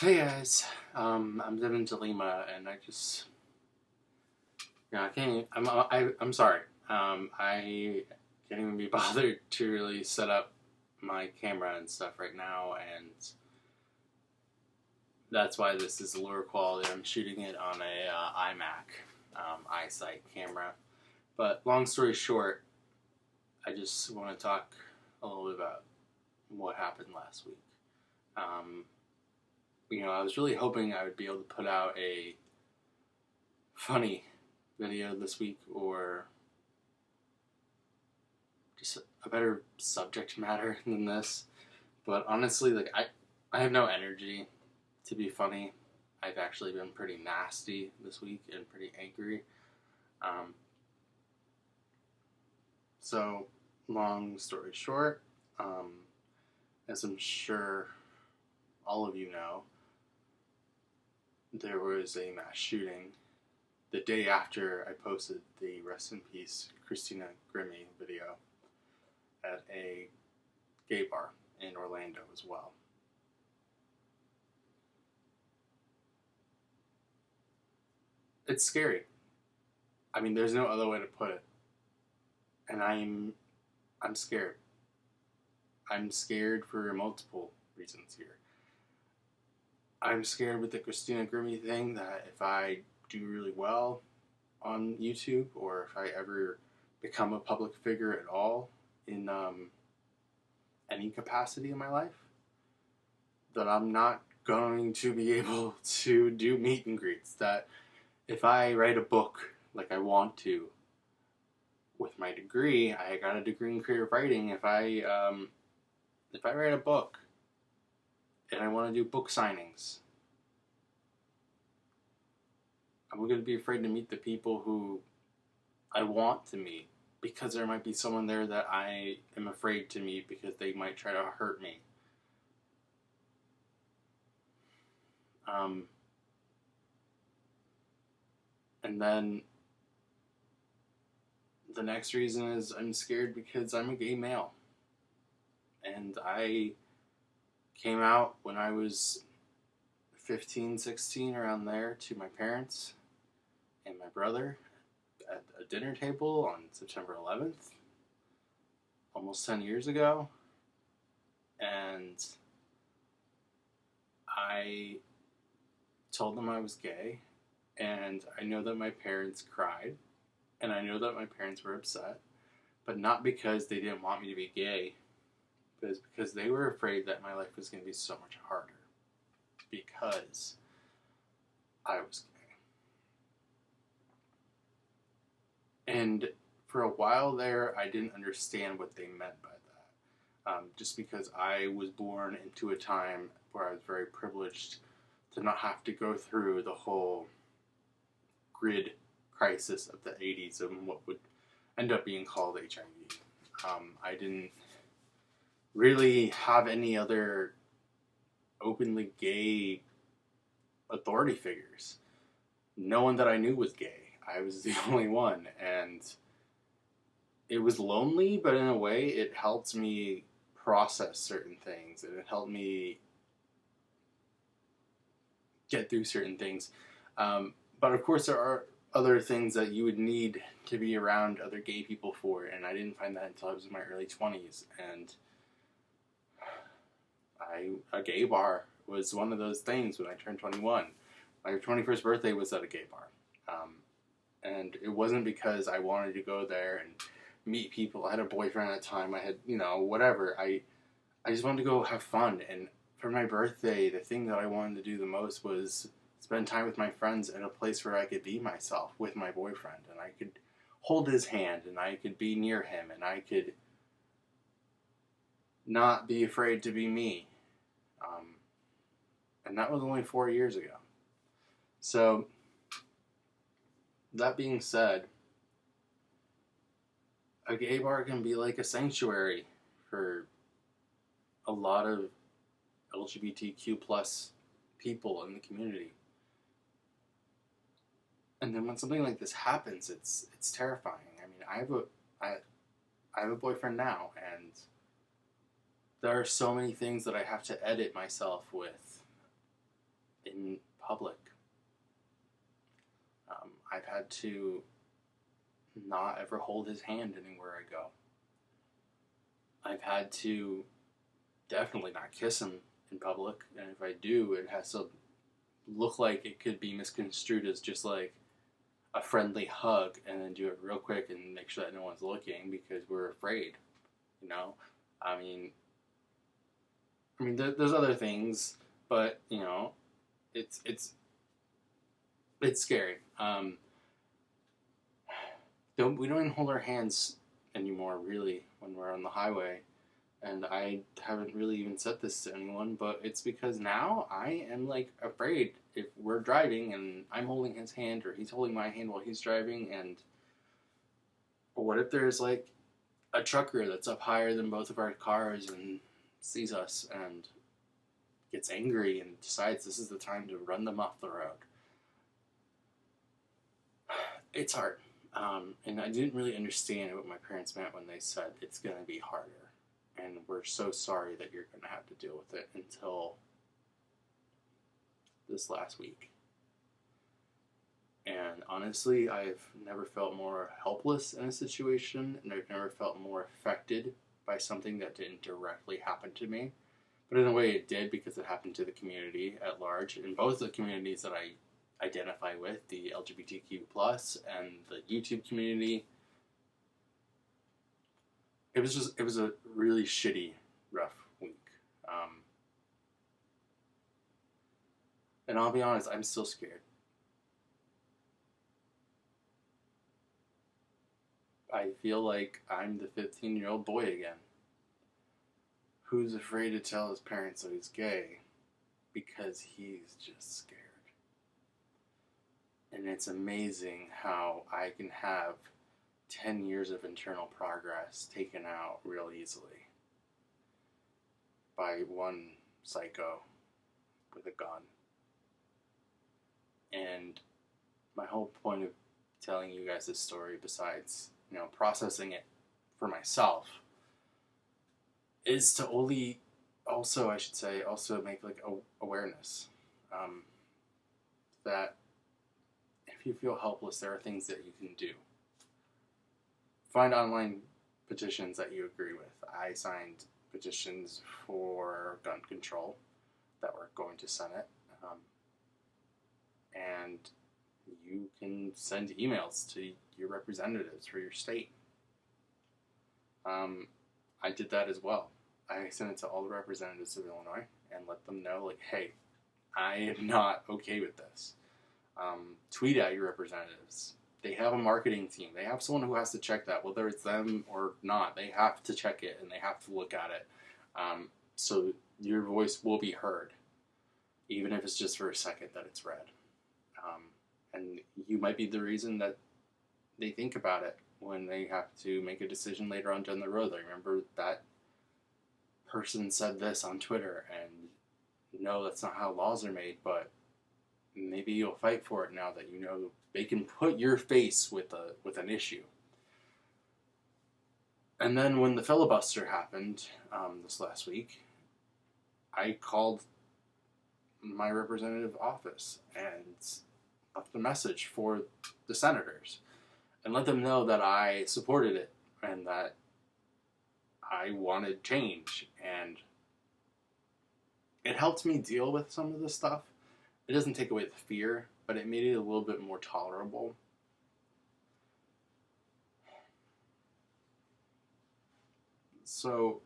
Hey guys, I'm Devin de Lima, and I can't. I'm sorry. I can't even be bothered to really set up my camera and stuff right now, and that's why this is lower quality. I'm shooting it on a iMac, iSight camera. But long story short, I just want to talk a little bit about what happened last week. Um, I was really hoping I would be able to put out a funny video this week or just a better subject matter than this. But honestly, I have no energy to be funny. I've actually been pretty nasty this week and pretty angry. Um, so, long story short, as I'm sure all of you know, there was a mass shooting the day after I posted the Rest in Peace Christina Grimmie video at a gay bar in Orlando as well. It's scary. I mean, there's no other way to put it. And I'm scared. I'm scared for multiple reasons here. I'm scared with the Christina Grimmie thing that if I do really well on YouTube or if I ever become a public figure at all in any capacity in my life, that I'm not going to be able to do meet and greets. That if I write a book like I want to, with my degree, I got a degree in creative writing. If I write a book and I want to do book signings, I'm going to be afraid to meet the people who I want to meet because there might be someone there that I am afraid to meet because they might try to hurt me. And then the next reason is I'm scared because I'm a gay male. And I came out when I was 15, 16, around there, to my parents and my brother at a dinner table on September 11th, almost 10 years ago. And I told them I was gay, and I know that my parents cried, and I know that my parents were upset, but not because they didn't want me to be gay, but it's because they were afraid that my life was going to be so much harder because I was gay. And for a while there, I didn't understand what they meant by that. Just because I was born into a time where I was very privileged to not have to go through the whole grid crisis of the 80s and what would end up being called HIV. I didn't really have any other openly gay authority figures. No one that I knew was gay. I was the only one, and it was lonely, but in a way it helped me process certain things, and it helped me get through certain things. But of course there are other things that you would need to be around other gay people for, and I didn't find that until I was in my early 20s, and a gay bar was one of those things when I turned 21. My 21st birthday was at a gay bar. And it wasn't because I wanted to go there and meet people. I had a boyfriend at the time. I had, whatever. I just wanted to go have fun. And for my birthday, the thing that I wanted to do the most was spend time with my friends in a place where I could be myself with my boyfriend. And I could hold his hand, and I could be near him, and I could not be afraid to be me. And that was only 4 years ago. So, that being said, a gay bar can be like a sanctuary for a lot of LGBTQ plus people in the community. And then when something like this happens, it's terrifying. I mean, I have a boyfriend now, and there are so many things that I have to edit myself with in public. I've had to not ever hold his hand anywhere I go. I've had to definitely not kiss him in public, and if I do, it has to look like it could be misconstrued as just like a friendly hug, and then do it real quick and make sure that no one's looking because we're afraid. You know, I mean, there's other things, but it's scary. We don't even hold our hands anymore, really, when we're on the highway. And I haven't really even said this to anyone, but it's because now I am like afraid if we're driving and I'm holding his hand or he's holding my hand while he's driving, and what if there's like a trucker that's up higher than both of our cars and sees us and gets angry and decides this is the time to run them off the road. It's hard. And I didn't really understand what my parents meant when they said it's going to be harder. And we're so sorry that you're going to have to deal with it until this last week. And honestly, I've never felt more helpless in a situation, and I've never felt more affected by something that didn't directly happen to me. But in a way it did, because it happened to the community at large, in both the communities that I identify with, the LGBTQ plus and the YouTube community. It was a really shitty, rough week. And I'll be honest, I'm still scared. I feel like I'm the 15-year-old boy again, who's afraid to tell his parents that he's gay because he's just scared. And it's amazing how I can have 10 years of internal progress taken out real easily by one psycho with a gun. And my whole point of telling you guys this story, besides, processing it for myself, is to also make like awareness that if you feel helpless, there are things that you can do. Find online petitions that you agree with. I signed petitions for gun control that were going to Senate, and you can send emails to your representatives for your state. I did that as well. I sent it to all the representatives of Illinois and let them know, like, hey, I am not okay with this. Tweet at your representatives. They have a marketing team. They have someone who has to check that, whether it's them or not. They have to check it and they have to look at it. So your voice will be heard, even if it's just for a second that it's read. And you might be the reason that they think about it when they have to make a decision later on down the road. I remember that person said this on Twitter, and no, that's not how laws are made, but maybe you'll fight for it now that you know they can put your face with an issue. And then when the filibuster happened this last week, I called my representative office and left a message for the senators and let them know that I supported it and that I wanted change. And it helped me deal with some of this stuff. It doesn't take away the fear, but it made it a little bit more tolerable. So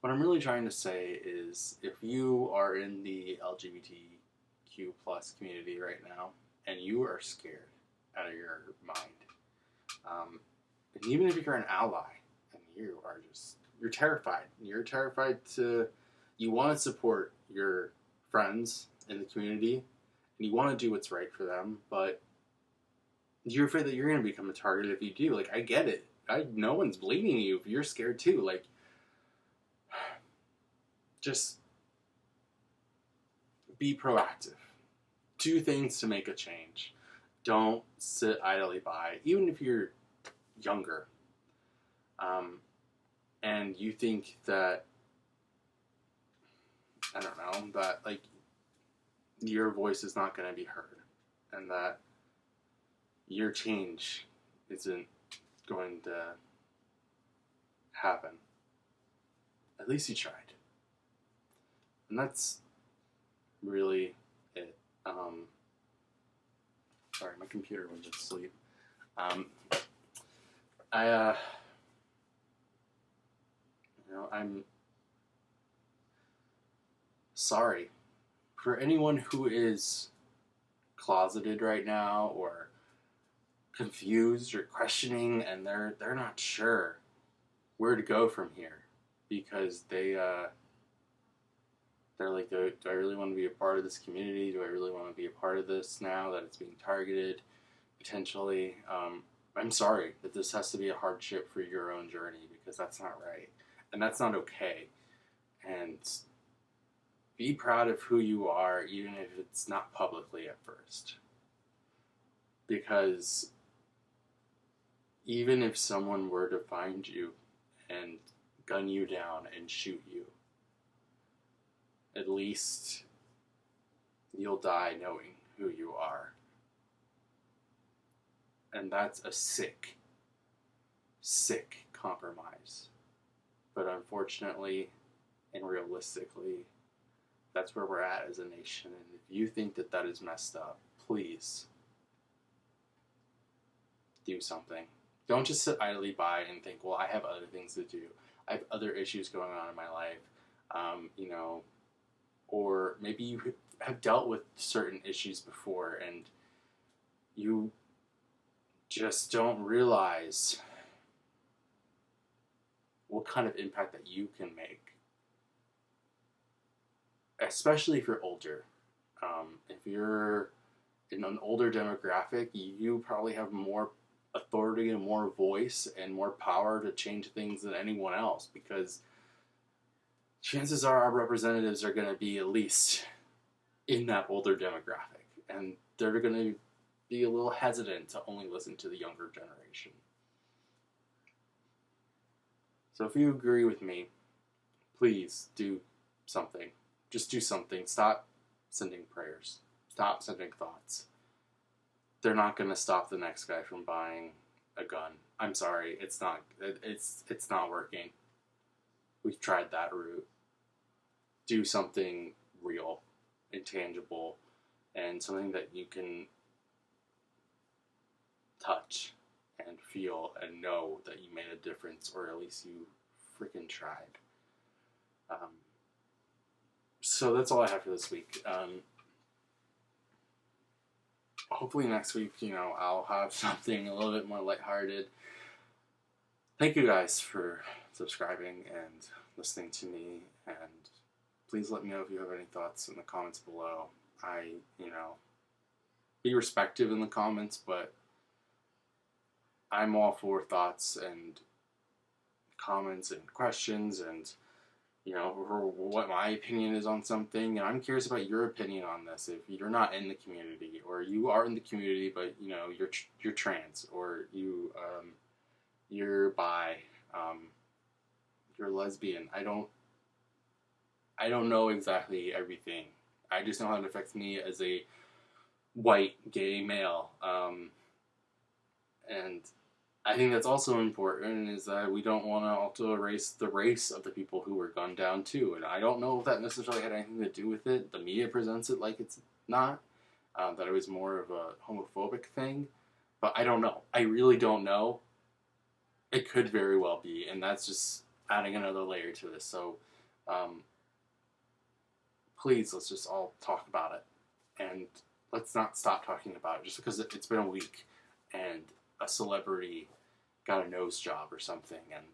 what I'm really trying to say is, if you are in the LGBTQ plus community right now and you are scared out of your mind, and even if you're an ally and you're terrified, you want to support your friends in the community and you want to do what's right for them, but you're afraid that you're going to become a target if you do. Like, I get it. No one's blaming you if you're scared too. Like, just be proactive. Do things to make a change. Don't sit idly by, even if you're younger. And you think that, I don't know, that like your voice is not going to be heard, and that your change isn't going to happen. At least you tried. And that's really it. Sorry, my computer went to sleep. I, I'm sorry for anyone who is closeted right now or confused or questioning, and they're not sure where to go from here because they're like, do I really want to be a part of this community? Do I really want to be a part of this now that it's being targeted potentially? I'm sorry that this has to be a hardship for your own journey, because that's not right and that's not okay. And be proud of who you are, even if it's not publicly at first, because even if someone were to find you and gun you down and shoot you, at least you'll die knowing who you are. And that's a sick, sick compromise. But unfortunately and realistically, that's where we're at as a nation. And if you think that that is messed up, please do something. Don't just sit idly by and think, well, I have other things to do. I have other issues going on in my life. Or maybe you have dealt with certain issues before and you just don't realize what kind of impact that you can make. Especially if you're older. If you're in an older demographic, you probably have more authority and more voice and more power to change things than anyone else, because chances are our representatives are going to be at least in that older demographic, and they're going to be a little hesitant to only listen to the younger generation. So if you agree with me, please do something. Just do something. Stop sending prayers. Stop sending thoughts. They're not going to stop the next guy from buying a gun. I'm sorry, it's not working. We've tried that route. Do something real, intangible, and something that you can touch and feel and know that you made a difference, or at least you freaking tried. So that's all I have for this week. Hopefully next week, I'll have something a little bit more lighthearted. Thank you guys for subscribing and listening to me, and please let me know if you have any thoughts in the comments below. Be respectful in the comments, but I'm all for thoughts and comments and questions, and what my opinion is on something. And I'm curious about your opinion on this. If you're not in the community, or you are in the community but you're trans, or you're bi, you're lesbian. I don't know exactly everything. I just know how it affects me as a white gay male. And I think that's also important, is that we don't want to also erase the race of the people who were gunned down too. And I don't know if that necessarily had anything to do with it. The media presents it like it's not, that it was more of a homophobic thing. But I don't know. I really don't know. It could very well be, and that's just adding another layer to this. So please, let's just all talk about it. And let's not stop talking about it just because it's been a week and a celebrity got a nose job or something, and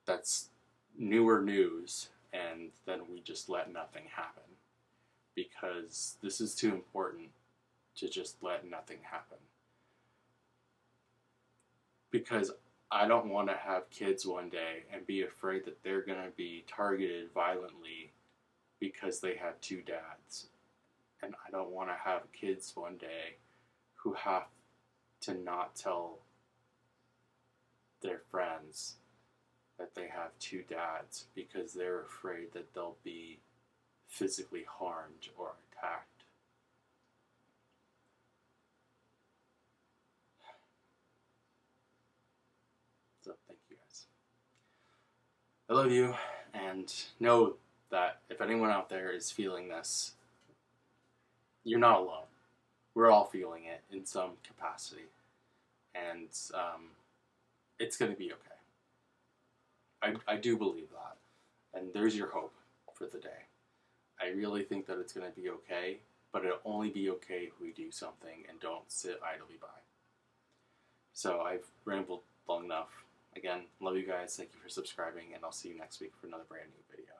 that's newer news, and then we just let nothing happen, because this is too important to just let nothing happen. Because I don't want to have kids one day and be afraid that they're going to be targeted violently because they have two dads. And I don't want to have kids one day who have to not tell their friends that they have two dads because they're afraid that they'll be physically harmed or attacked I love you, and know that if anyone out there is feeling this, you're not alone. We're all feeling it in some capacity, and it's going to be okay. I do believe that, and there's your hope for the day. I really think that it's going to be okay, but it'll only be okay if we do something and don't sit idly by. So I've rambled long enough. Again, love you guys. Thank you for subscribing, and I'll see you next week for another brand new video.